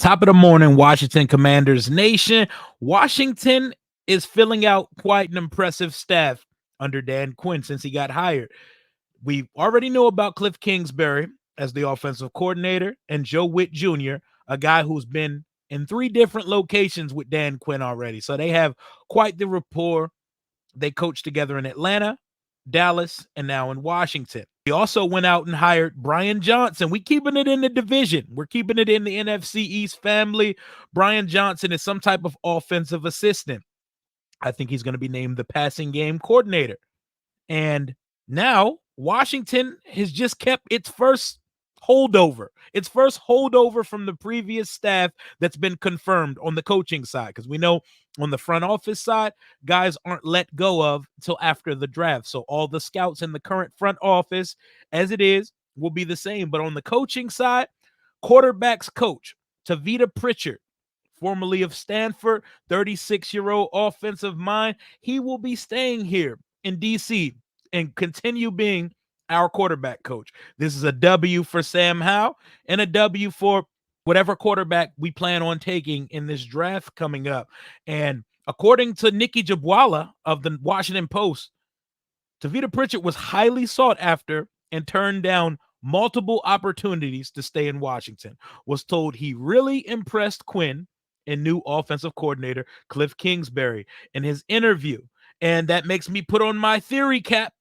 Top of the morning, Washington Commanders Nation. Washington is filling out quite an impressive staff under Dan Quinn since he got hired. We already know about Cliff Kingsbury as the offensive coordinator and Joe Witt Jr., a guy who's been in 3 different locations with Dan Quinn already. So they have quite the rapport. They coached together in Atlanta, Dallas, and now in Washington. We also went out and hired Brian Johnson. We keeping it in the division. We're keeping it in the NFC East family. Brian Johnson is some type of offensive assistant. I think he's going to be named the passing game coordinator. And now Washington has just kept its first holdover. Its first holdover from the previous staff that's been confirmed on the coaching side. Because we know on the front office side, guys aren't let go of until after the draft. So all the scouts in the current front office, as it is, will be the same. But on the coaching side, quarterbacks coach Tavita Pritchard, formerly of Stanford, 36-year-old offensive mind, he will be staying here in DC and continue being our quarterback coach. This is a W for Sam Howell and a W for whatever quarterback we plan on taking in this draft coming up. And according to Nikki Jabwala of the Washington Post, Tavita Pritchard was highly sought after and turned down multiple opportunities to stay in Washington. Was told he really impressed Quinn and new offensive coordinator Cliff Kingsbury in his interview. And that makes me put on my theory cap.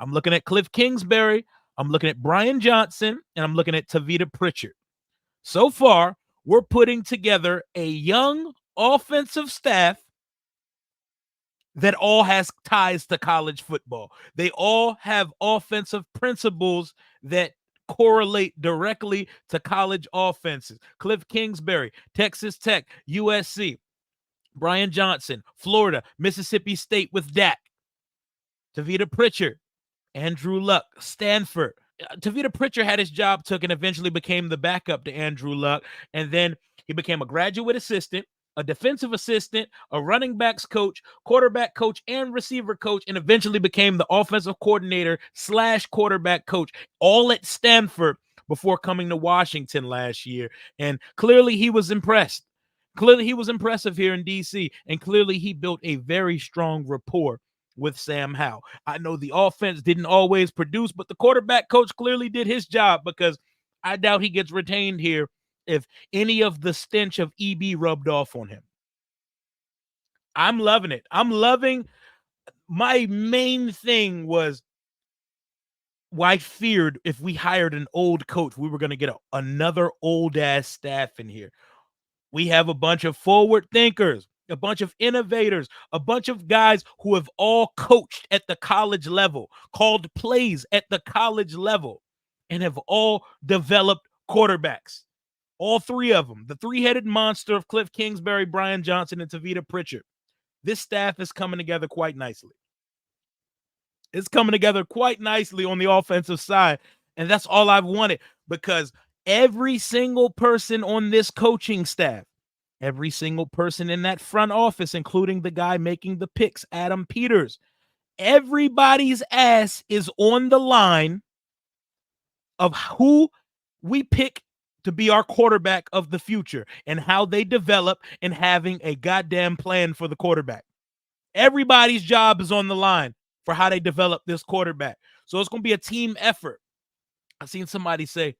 I'm looking at Cliff Kingsbury, I'm looking at Brian Johnson, and I'm looking at Tavita Pritchard. So far, we're putting together a young offensive staff that all has ties to college football. They all have offensive principles that correlate directly to college offenses. Cliff Kingsbury, Texas Tech, USC. Brian Johnson, Florida, Mississippi State with Dak. Tavita Pritchard, Andrew Luck, Stanford. Tavita Pritchard had his job took and eventually became the backup to Andrew Luck. And then he became a graduate assistant, a defensive assistant, a running backs coach, quarterback coach, and receiver coach, and eventually became the offensive coordinator / quarterback coach, all at Stanford before coming to Washington last year. And clearly he was impressed. Clearly he was impressive here in DC, and clearly he built a very strong rapport with Sam Howell. I know the offense didn't always produce, but the quarterback coach clearly did his job, because I doubt he gets retained here if any of the stench of EB rubbed off on him. I'm loving it. I'm loving. My main thing was, I feared if we hired an old coach, we were going to get another old ass staff in here. We have a bunch of forward thinkers, a bunch of innovators, a bunch of guys who have all coached at the college level, called plays at the college level, and have all developed quarterbacks. All 3 of them, the 3-headed monster of Cliff Kingsbury, Brian Johnson, and Tavita Pritchard. This staff is coming together quite nicely. It's coming together quite nicely on the offensive side, and that's all I've wanted, because every single person on this coaching staff, every single person in that front office, including the guy making the picks, Adam Peters, everybody's ass is on the line of who we pick to be our quarterback of the future and how they develop, and having a goddamn plan for the quarterback. Everybody's job is on the line for how they develop this quarterback. So it's going to be a team effort. I've seen somebody say,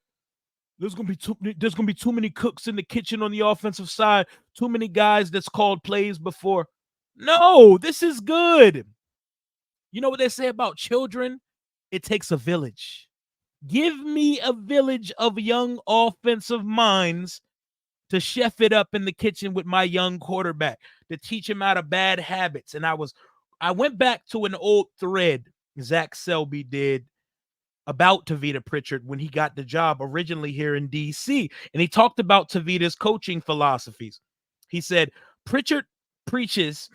there's gonna be too many cooks in the kitchen on the offensive side, too many guys that's called plays before. No, this is good. You know what they say about children? It takes a village. Give me a village of young offensive minds to chef it up in the kitchen with my young quarterback, to teach him out of bad habits. And I went back to an old thread Zach Selby did about Tavita Pritchard when he got the job originally here in DC. And he talked about Tavita's coaching philosophies. He said, Pritchard preaches,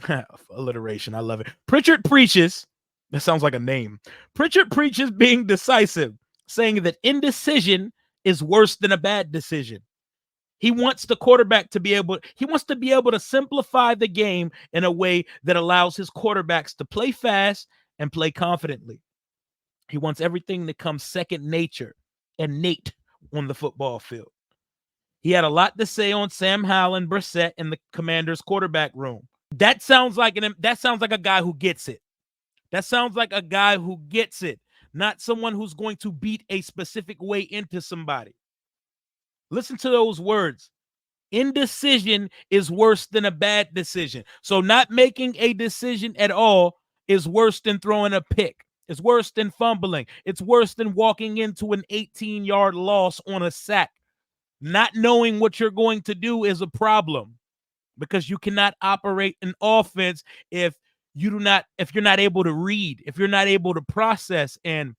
alliteration, I love it. Pritchard preaches, that sounds like a name. Pritchard preaches being decisive, saying that indecision is worse than a bad decision. He wants the quarterback to be able to simplify the game in a way that allows his quarterbacks to play fast and play confidently. He wants everything to come second nature, innate on the football field. He had a lot to say on Sam Howell and Brissett in the Commanders quarterback room. That sounds like a guy who gets it. That sounds like a guy who gets it, not someone who's going to beat a specific way into somebody. Listen to those words. Indecision is worse than a bad decision. So not making a decision at all is worse than throwing a pick. It's worse than fumbling. It's worse than walking into an 18-yard loss on a sack. Not knowing what you're going to do is a problem because you cannot operate an offense if you're not able to read, if you're not able to process. And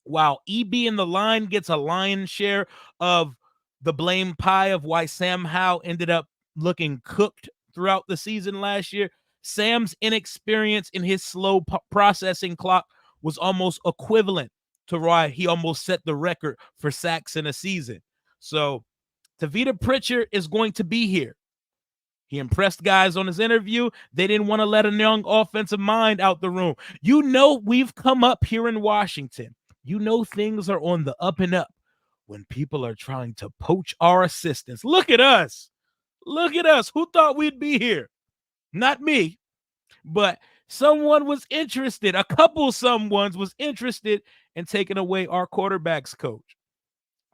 while EB in the line gets a lion's share of the blame pie of why Sam Howell ended up looking cooked throughout the season last year, Sam's inexperience in his slow processing clock was almost equivalent to why he almost set the record for sacks in a season. So Tavita Pritchard is going to be here. He impressed guys on his interview. They didn't want to let a young offensive mind out the room. You know, we've come up here in Washington. You know, things are on the up and up when people are trying to poach our assistants. Look at us. Look at us. Who thought we'd be here? Not me, but someone was interested. A couple someones was interested in taking away our quarterback's coach.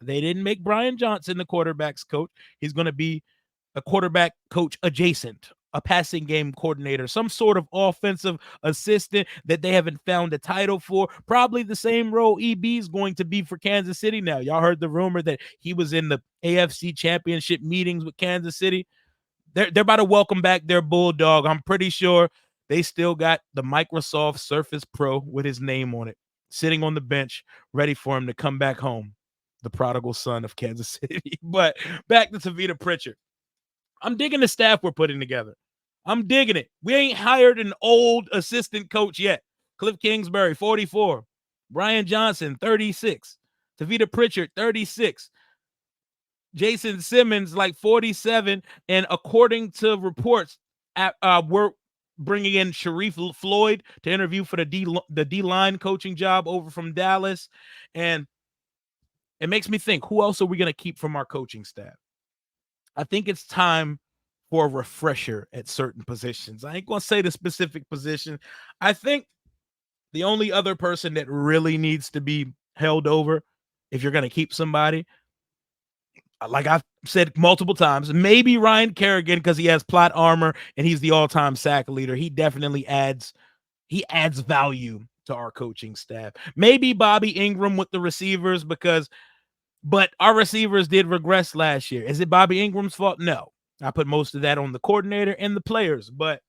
They didn't make Brian Johnson the quarterback's coach. He's going to be a quarterback coach adjacent, a passing game coordinator, some sort of offensive assistant that they haven't found a title for. Probably the same role EB is going to be for Kansas City now. Y'all heard the rumor that he was in the AFC championship meetings with Kansas City. They're about to welcome back their bulldog. I'm pretty sure they still got the Microsoft Surface Pro with his name on it, sitting on the bench, ready for him to come back home, the prodigal son of Kansas City. But back to Tavita Pritchard. I'm digging the staff we're putting together. I'm digging it. We ain't hired an old assistant coach yet. Cliff Kingsbury, 44. Brian Johnson, 36. Tavita Pritchard, 36. Jason Simmons, like 47. And according to reports, we're bringing in Sharif Floyd to interview for the D-line coaching job over from Dallas. And it makes me think, who else are we going to keep from our coaching staff? I think it's time for a refresher at certain positions. I ain't going to say the specific position. I think the only other person that really needs to be held over, if you're going to keep somebody, like I've said multiple times, maybe Ryan Kerrigan because he has plot armor and he's the all-time sack leader. He definitely adds value to our coaching staff. Maybe Bobby Ingram with the receivers but our receivers did regress last year. Is it Bobby Ingram's fault? No. I put most of that on the coordinator and the players, but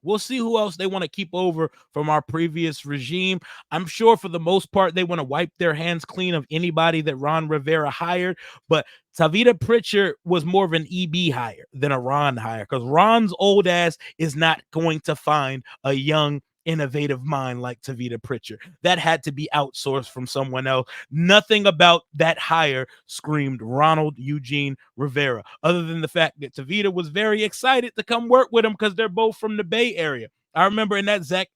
we'll see who else they want to keep over from our previous regime. I'm sure for the most part, they want to wipe their hands clean of anybody that Ron Rivera hired, but Tavita Pritchard was more of an EB hire than a Ron hire because Ron's old ass is not going to find a young, innovative mind like Tavita Pritchard. That had to be outsourced from someone else. Nothing about that hire screamed Ronald Eugene Rivera, other than the fact that Tavita was very excited to come work with him because they're both from the Bay Area. I remember in that Zach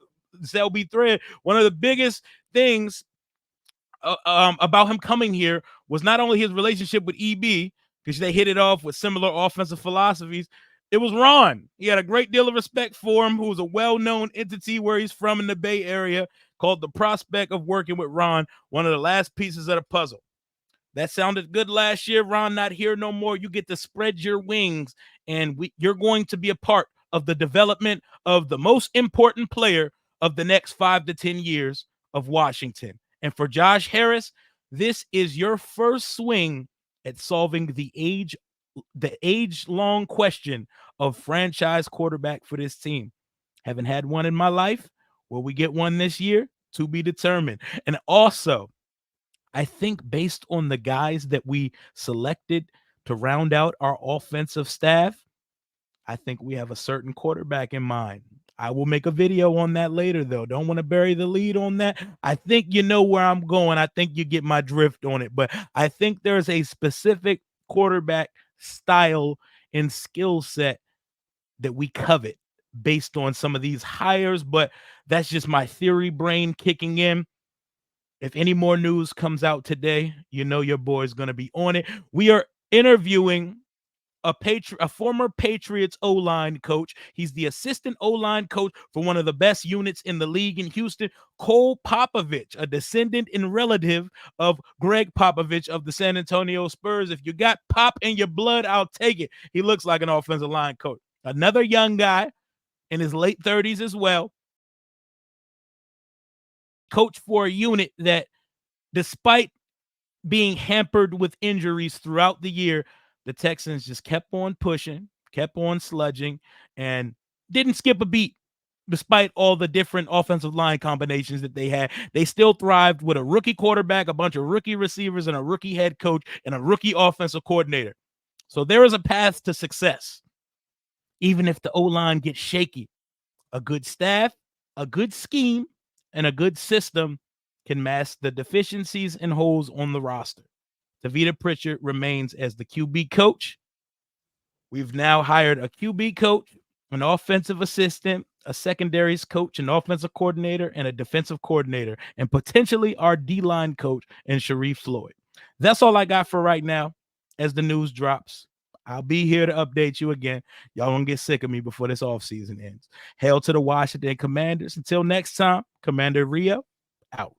Selby thread, one of the biggest things about him coming here was not only his relationship with EB, because they hit it off with similar offensive philosophies. It was Ron. He had a great deal of respect for him, who was a well-known entity where he's from in the Bay Area, called the prospect of working with Ron, one of the last pieces of the puzzle. That sounded good last year. Ron not here no more. You get to spread your wings, and you're going to be a part of the development of the most important player of the next 5 to 10 years of Washington. And for Josh Harris, this is your first swing at solving the age-long question of franchise quarterback for this team. Haven't had one in my life. Will we get one this year? To be determined. And also, I think based on the guys that we selected to round out our offensive staff, I think we have a certain quarterback in mind. I will make a video on that later, though. Don't want to bury the lead on that. I think you know where I'm going. I think you get my drift on it. But I think there's a specific quarterback style and skill set that we covet based on some of these hires. But that's just my theory brain kicking in. If any more news comes out today, you know your boy's going to be on it. We are interviewing a former Patriots O-line coach. He's the assistant O-line coach for one of the best units in the league in Houston, Cole Popovich, a descendant and relative of Greg Popovich of the San Antonio Spurs. If you got Pop in your blood, I'll take it. He looks like an offensive line coach. Another young guy in his late 30s as well. Coach for a unit that, despite being hampered with injuries throughout the year, the Texans just kept on pushing, kept on sludging, and didn't skip a beat. Despite all the different offensive line combinations that they had, they still thrived with a rookie quarterback, a bunch of rookie receivers, and a rookie head coach, and a rookie offensive coordinator. So there is a path to success, even if the O-line gets shaky. A good staff, a good scheme, and a good system can mask the deficiencies and holes on the roster. Tavita Pritchard remains as the QB coach. We've now hired a QB coach, an offensive assistant, a secondaries coach, an offensive coordinator, and a defensive coordinator, and potentially our D-line coach and Sharif Floyd. That's all I got for right now. As the news drops, I'll be here to update you again. Y'all won't get sick of me before this offseason ends. Hail to the Washington Commanders. Until next time, Commander Rio out.